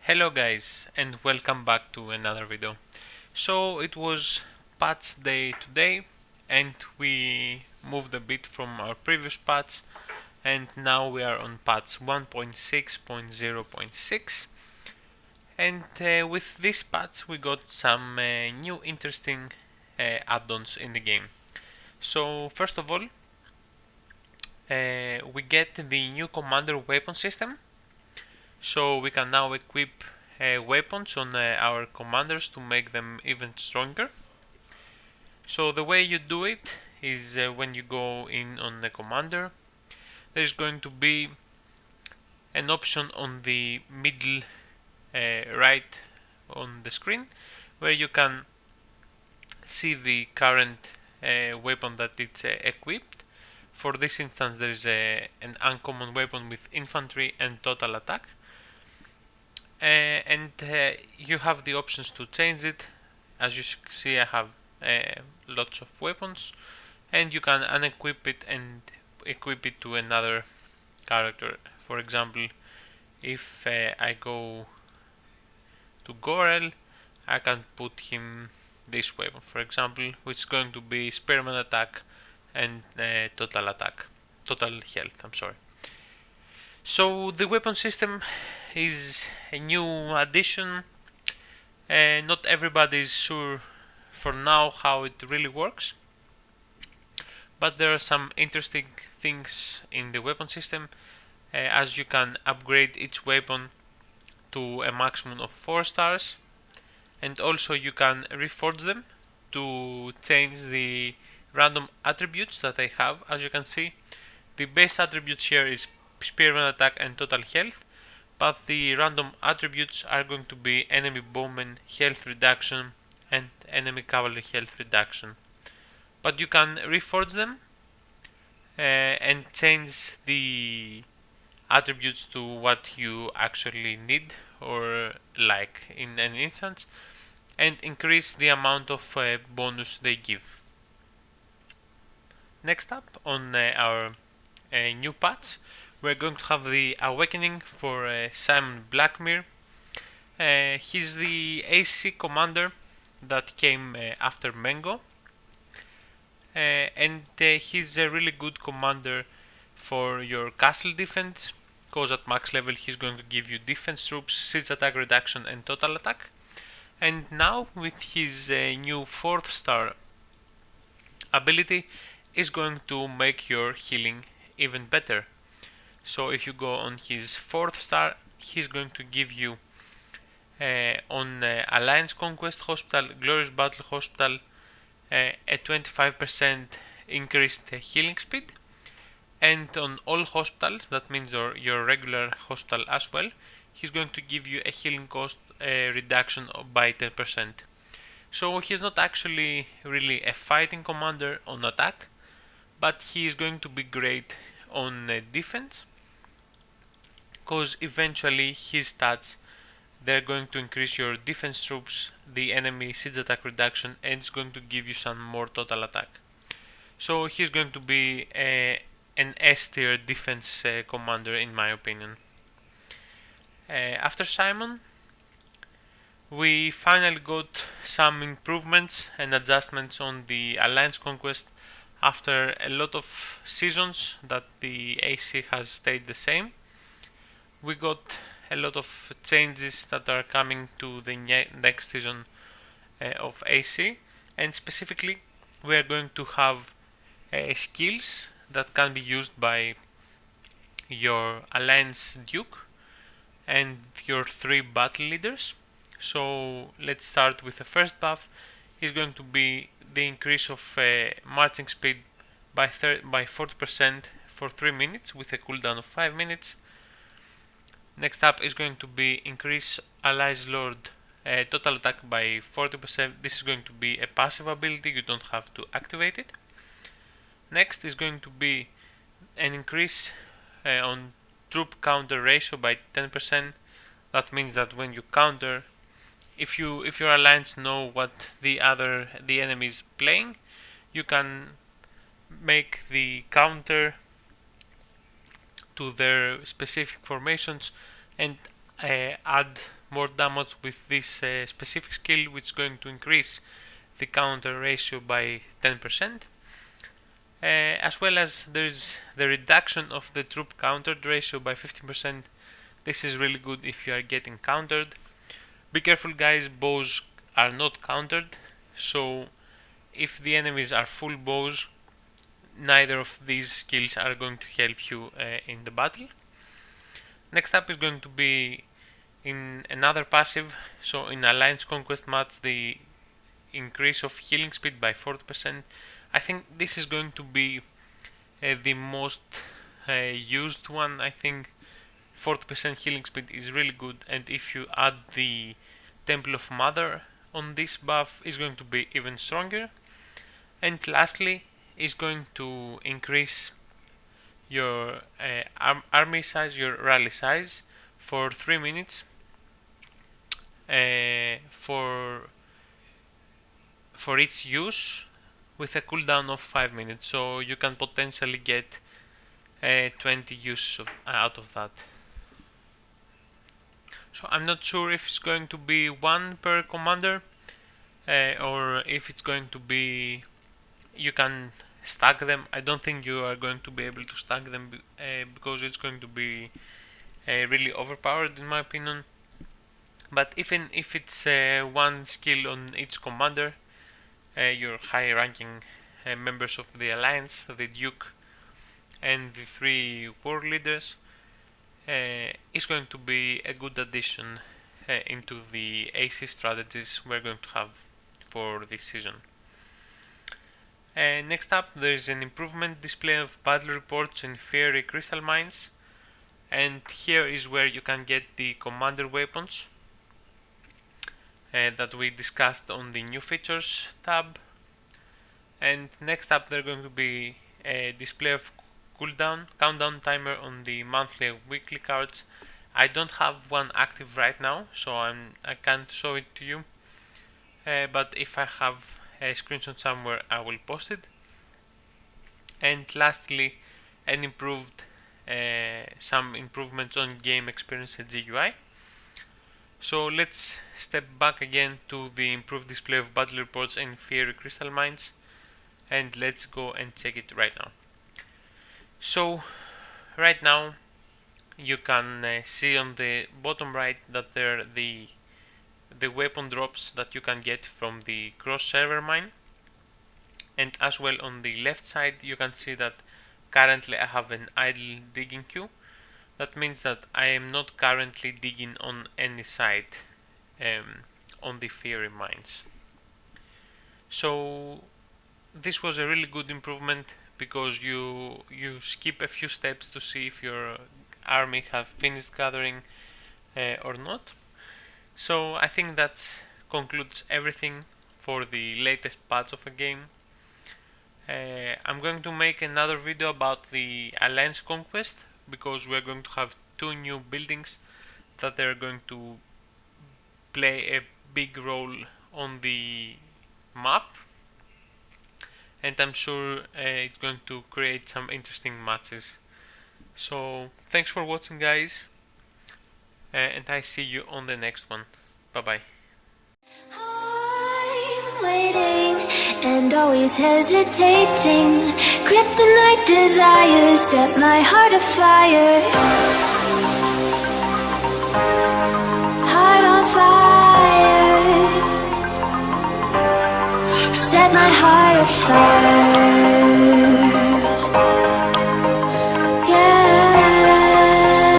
Hello guys and welcome back to another video. So it was patch day today and we moved a bit from our previous patch and now we are on patch 1.6.0.6 and with this patch we got some new interesting add-ons in the game. So first of all we get the new commander weapon system. So we can now equip weapons on our commanders to make them even stronger. So the way you do it is when you go in on the commander, there's going to be an option on the middle right on the screen where you can see the current weapon that it's equipped. For this instance there is an uncommon weapon with infantry and total attack. And you have the options to change it. As you see, I have lots of weapons, and you can unequip it and equip it to another character. For example, if I go to Gorel, I can put him this weapon, for example, which is going to be spearman attack and total health. I'm sorry. So the weapon system is a new addition. Not everybody is sure for now how it really works, but there are some interesting things in the weapon system, as you can upgrade each weapon to a maximum of 4 stars, and also you can reforge them to change the random attributes that they have. As you can see, the base attributes here is spearman attack and total health, but the random attributes are going to be enemy bowman health reduction and enemy cavalry health reduction. But you can reforge them and change the attributes to what you actually need or like in an instance, and increase the amount of bonus they give. Next up on our new patch, we're going to have the awakening for Simon Blackmere. He's the AC commander that came after Mengo, and he's a really good commander for your castle defense, because at max level he's going to give you defense troops, siege attack reduction and total attack. And now with his new 4th star ability is going to make your healing even better. So if you go on his 4th star, he's going to give you on Alliance Conquest Hospital, Glorious Battle Hospital, a 25% increased healing speed, and on all hospitals, that means your regular hospital as well, he's going to give you a healing cost reduction by 10%. So he's not actually really a fighting commander on attack, but he is going to be great on defense, because eventually his stats, they're going to increase your defense troops, the enemy siege attack reduction, and it's going to give you some more total attack. So he's going to be an S tier defense commander in my opinion. After Simon, we finally got some improvements and adjustments on the Alliance Conquest after a lot of seasons that the AC has stayed the same. We got a lot of changes that are coming to the next season of AC, and specifically we are going to have skills that can be used by your Alliance Duke and your 3 battle leaders. So let's start with the first buff. Is going to be the increase of marching speed by 40% for 3 minutes with a cooldown of 5 minutes. Next up is going to be increase Allies Lord total attack by 40%. This is going to be a passive ability, you don't have to activate it. Next is going to be an increase on troop counter ratio by 10%. That means that when you counter, if your alliance know what the enemy is playing, you can make the counter to their specific formations and add more damage with this specific skill, which is going to increase the counter ratio by 10%. As well as there's the reduction of the troop countered ratio by 15%. This is really good if you are getting countered. Be careful guys, bows are not countered, so if the enemies are full bows, neither of these skills are going to help you in the battle. Next up is going to be in another passive, so in Alliance Conquest match, the increase of healing speed by 40%. I think this is going to be the most used one. I think 40% healing speed is really good, and if you add the Temple of Mother on this buff, is going to be even stronger. And lastly, is going to increase your army size, your rally size, for 3 minutes for its use, with a cooldown of 5 minutes, so you can potentially get 20 uses out of that. So I'm not sure if it's going to be one per commander or if it's going to be you can stack them. I don't think you are going to be able to stack them because it's going to be really overpowered in my opinion. But even if it's one skill on each commander, your high ranking members of the Alliance, the Duke and the 3 war leaders, is going to be a good addition into the AC strategies we're going to have for this season. Next up, there is an improvement display of battle reports in fiery crystal mines, and here is where you can get the commander weapons that we discussed on the new features tab. And next up, there's going to be a display of countdown timer on the monthly and weekly cards. I don't have one active right now, so I can't show it to you, but if I have a screenshot somewhere, I will post it. And lastly, some improvements on game experience and GUI. So let's step back again to the improved display of battle reports and fiery crystal mines, and let's go and check it right now. So right now you can see on the bottom right that there are the weapon drops that you can get from the cross server mine, and as well on the left side you can see that currently I have an idle digging queue. That means that I am not currently digging on any side on the fiery mines. So this was a really good improvement because you skip a few steps to see if your army have finished gathering or not. So I think that concludes everything for the latest patch of the game. I'm going to make another video about the Alliance Conquest because we're going to have 2 new buildings that are going to play a big role on the map, and I'm sure it's going to create some interesting matches. So thanks for watching guys, and I see you on the next one. Bye bye. I'm waiting and always hesitating. Kryptonite desires set my heart afire. Heart on fire. Set my heart afire.